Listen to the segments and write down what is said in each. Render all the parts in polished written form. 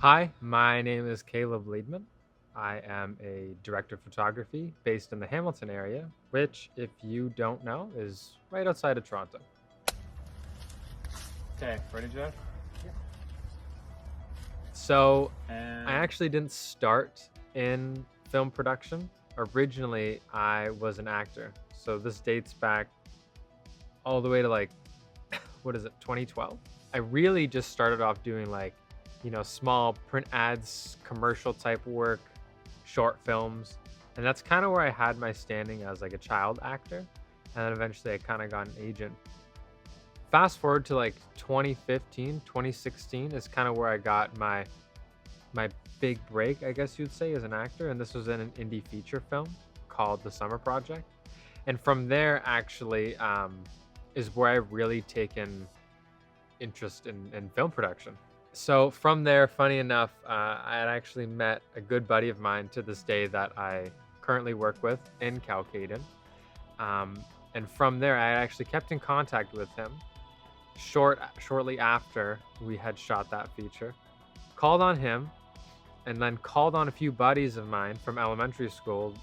Hi, my name is Kaleb Laidman. I am a director of photography based in the Hamilton area, which, if you don't know, is right outside of Toronto. Okay, ready, Jeff? So, And I actually didn't start in film production. Originally, I was an actor. So, this dates back all the way to 2012? I really just started off doing small print ads, commercial type work, short films. And that's kind of where I had my standing as like a child actor. And then eventually I kind of got an agent. Fast forward to like 2015, 2016 is kind of where I got my big break, I guess you'd say, as an actor. And this was in an indie feature film called The Summer Project. And from there, actually, is where I really taken interest in film production. So from there, funny enough, I had actually met a good buddy of mine to this day that I currently work with in Calcaden. Um, and from there, I actually kept in contact with him shortly after we had shot that feature. Called on him, and then called on a few buddies of mine from elementary school,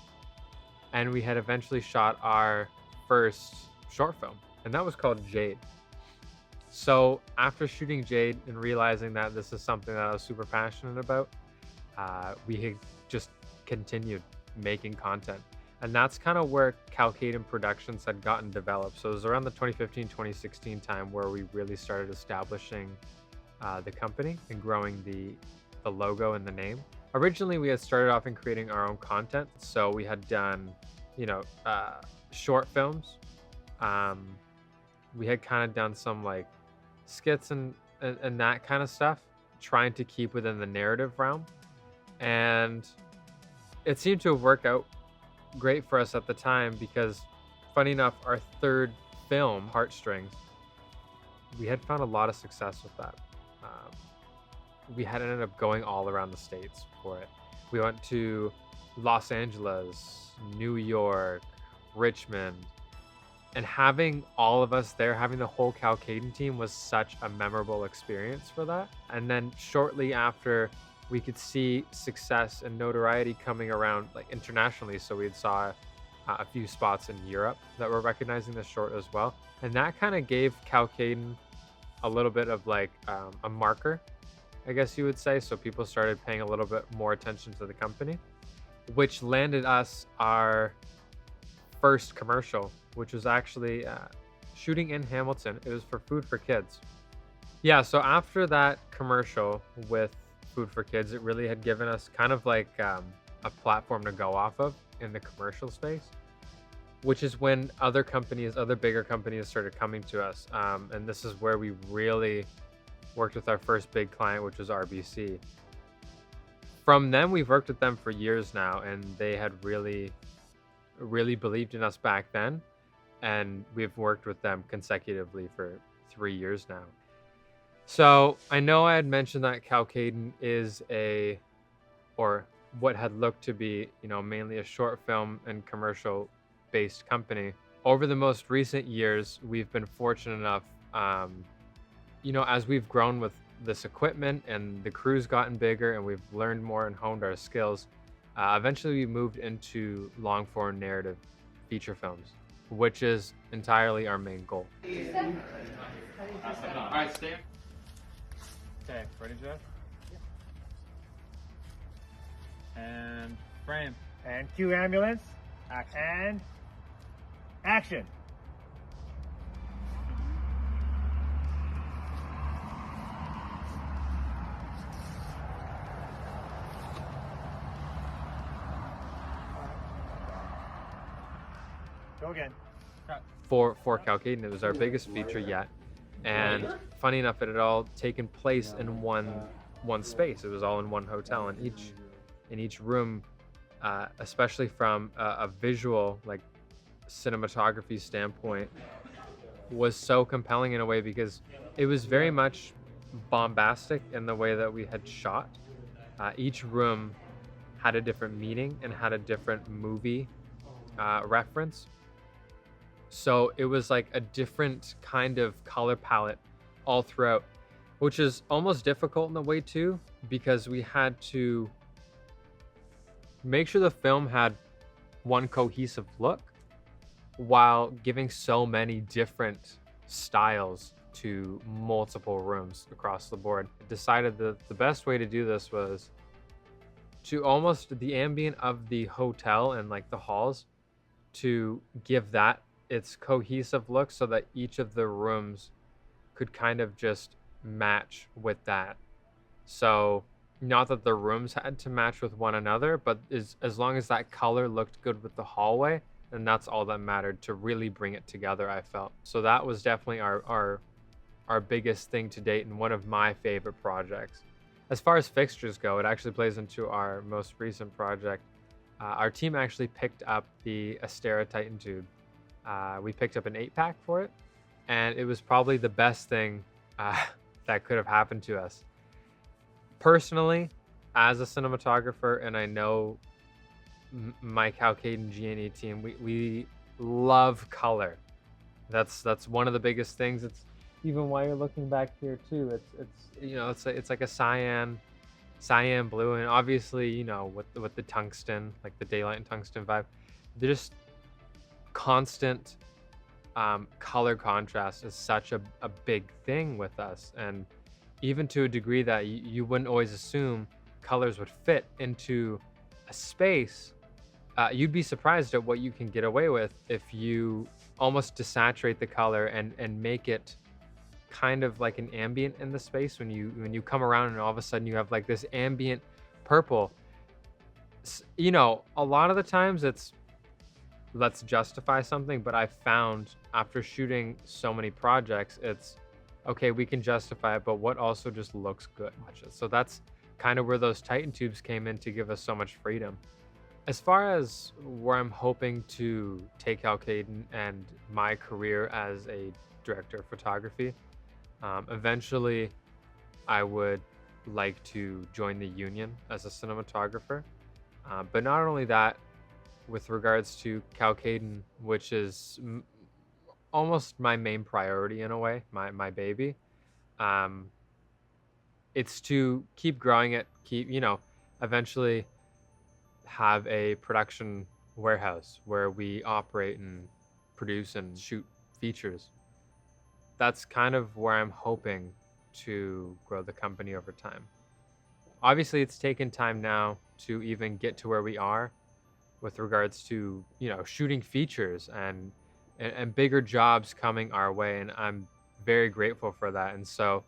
and we had eventually shot our first short film, and that was called Jade. So after shooting Jade and realizing that this is something that I was super passionate about, we had just continued making content. And that's kind of where Calcaden Productions had gotten developed. So it was around the 2015, 2016 time where we really started establishing the company and growing the logo and the name. Originally, we had started off in creating our own content. So we had done, short films. We had kind of done some like skits and that kind of stuff, trying to keep within the narrative realm. And it seemed to have worked out great for us at the time because, funny enough, our third film, Heartstrings, we had found a lot of success with that. We had ended up going all around the States for it. We went to Los Angeles, New York, Richmond, and having all of us there, having the whole Calcaden team was such a memorable experience for that. And then shortly after, we could see success and notoriety coming around like internationally. So we saw a few spots in Europe that were recognizing the short as well. And that kind of gave Calcaden a little bit of like a marker, I guess you would say. So people started paying a little bit more attention to the company, which landed us our first commercial, which was actually shooting in Hamilton. It was for Food for Kids. Yeah, so after that commercial with Food for Kids, it really had given us kind of like a platform to go off of in the commercial space, which is when other bigger companies started coming to us. And this is where we really worked with our first big client, which was RBC. From then, we've worked with them for years now, and they had really believed in us back then, and we've worked with them consecutively for 3 years now. So I know I had mentioned that Calcaden is or what had looked to be, mainly a short film and commercial based company. Over the most recent years, we've been fortunate enough, as we've grown with this equipment and the crew's gotten bigger and we've learned more and honed our skills. Eventually, we moved into long form narrative feature films, which is entirely our main goal. all right, stay. Okay, ready, Jeff? And frame. And cue ambulance. And action. Go again. For Calcaden, it was our biggest feature yet, and funny enough, it had all taken place in one space. It was all in one hotel, and each room, especially from a visual like cinematography standpoint, was so compelling in a way because it was very much bombastic in the way that we had shot. Each room had a different meaning and had a different movie reference. So it was like a different kind of color palette all throughout. which is almost difficult in a way too, because we had to make sure the film had one cohesive look while giving so many different styles to multiple rooms across the board. I decided that the best way to do this was to almost the ambient of the hotel and like the halls, to give that its cohesive look so that each of the rooms could kind of just match with that. So not that the rooms had to match with one another, but as long as that color looked good with the hallway, then that's all that mattered to really bring it together, I felt. So that was definitely our biggest thing to date and one of my favorite projects. As far as fixtures go, it actually plays into our most recent project. Our team actually picked up the Astera Titan tube. We picked up an 8-pack for it, and it was probably the best thing that could have happened to us. Personally, as a cinematographer, and I know my Kaleb G&E team, we love color. That's one of the biggest things. It's even why you're looking back here too. It's like a cyan blue, and obviously with the tungsten, like the daylight and tungsten vibe, they're just constant color contrast is such a big thing with us, and even to a degree that you wouldn't always assume colors would fit into a space. You'd be surprised at what you can get away with if you almost desaturate the color and make it kind of like an ambient in the space. When you come around and all of a sudden you have like this ambient purple, a lot of the times it's let's justify something, but I found after shooting so many projects, it's okay, we can justify it, but what also just looks good. So that's kind of where those Titan tubes came in to give us so much freedom. As far as where I'm hoping to take Kaleb and my career as a director of photography, eventually I would like to join the union as a cinematographer. But not only that, with regards to Kaleb, which is almost my main priority in a way, my baby, it's to keep growing it, eventually have a production warehouse where we operate and produce and shoot features. That's kind of where I'm hoping to grow the company over time. Obviously, it's taken time now to even get to where we are with regards to, shooting features and bigger jobs coming our way. And I'm very grateful for that. And so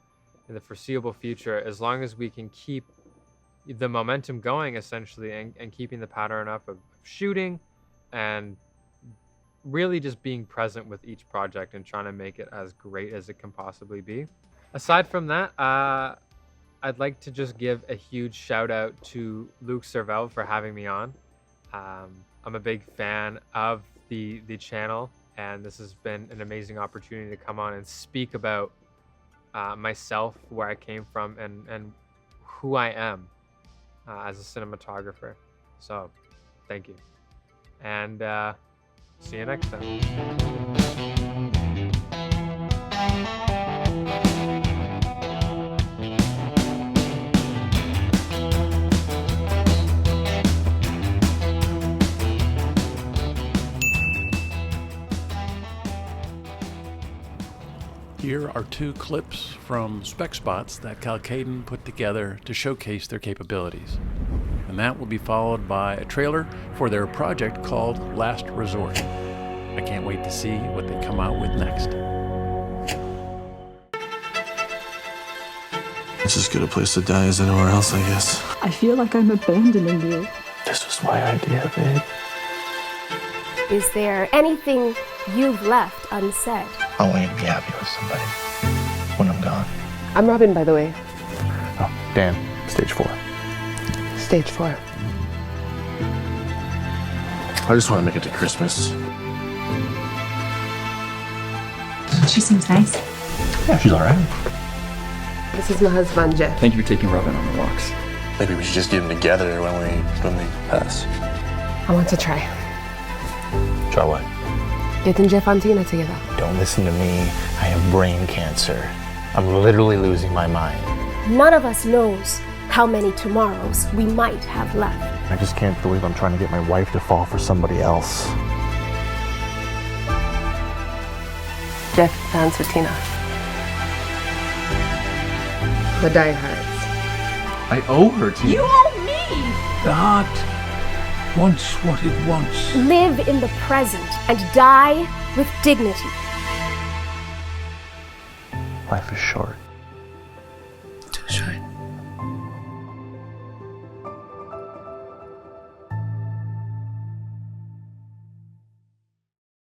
in the foreseeable future, as long as we can keep the momentum going essentially and keeping the pattern up of shooting and really just being present with each project and trying to make it as great as it can possibly be. Aside from that, I'd like to just give a huge shout out to Luke Servel for having me on. I'm a big fan of the channel, and this has been an amazing opportunity to come on and speak about myself, where I came from, and who I am as a cinematographer. So thank you, and see you next time. Here are 2 clips from spec spots that Kaleb put together to showcase their capabilities. And that will be followed by a trailer for their project called Last Resort. I can't wait to see what they come out with next. It's as good a place to die as anywhere else, I guess. I feel like I'm abandoning you. This was my idea, babe. Is there anything you've left unsaid? I want you to be happy with somebody when I'm gone. I'm Robin, by the way. Oh, Dan, stage 4. Stage 4. I just want to make it to Christmas. She seems nice. Yeah, she's all right. This is my husband, Jeff. Thank you for taking Robin on the walks. Maybe we should just get them together when we pass. I want to try. Try what? Getting Jeff and Tina together. Don't listen to me. I have brain cancer. I'm literally losing my mind. None of us knows how many tomorrows we might have left. I just can't believe I'm trying to get my wife to fall for somebody else. Jeff answer Tina. The diehards. I owe her to You owe me! The heart wants what it wants. Live in the present and die with dignity. Life is short.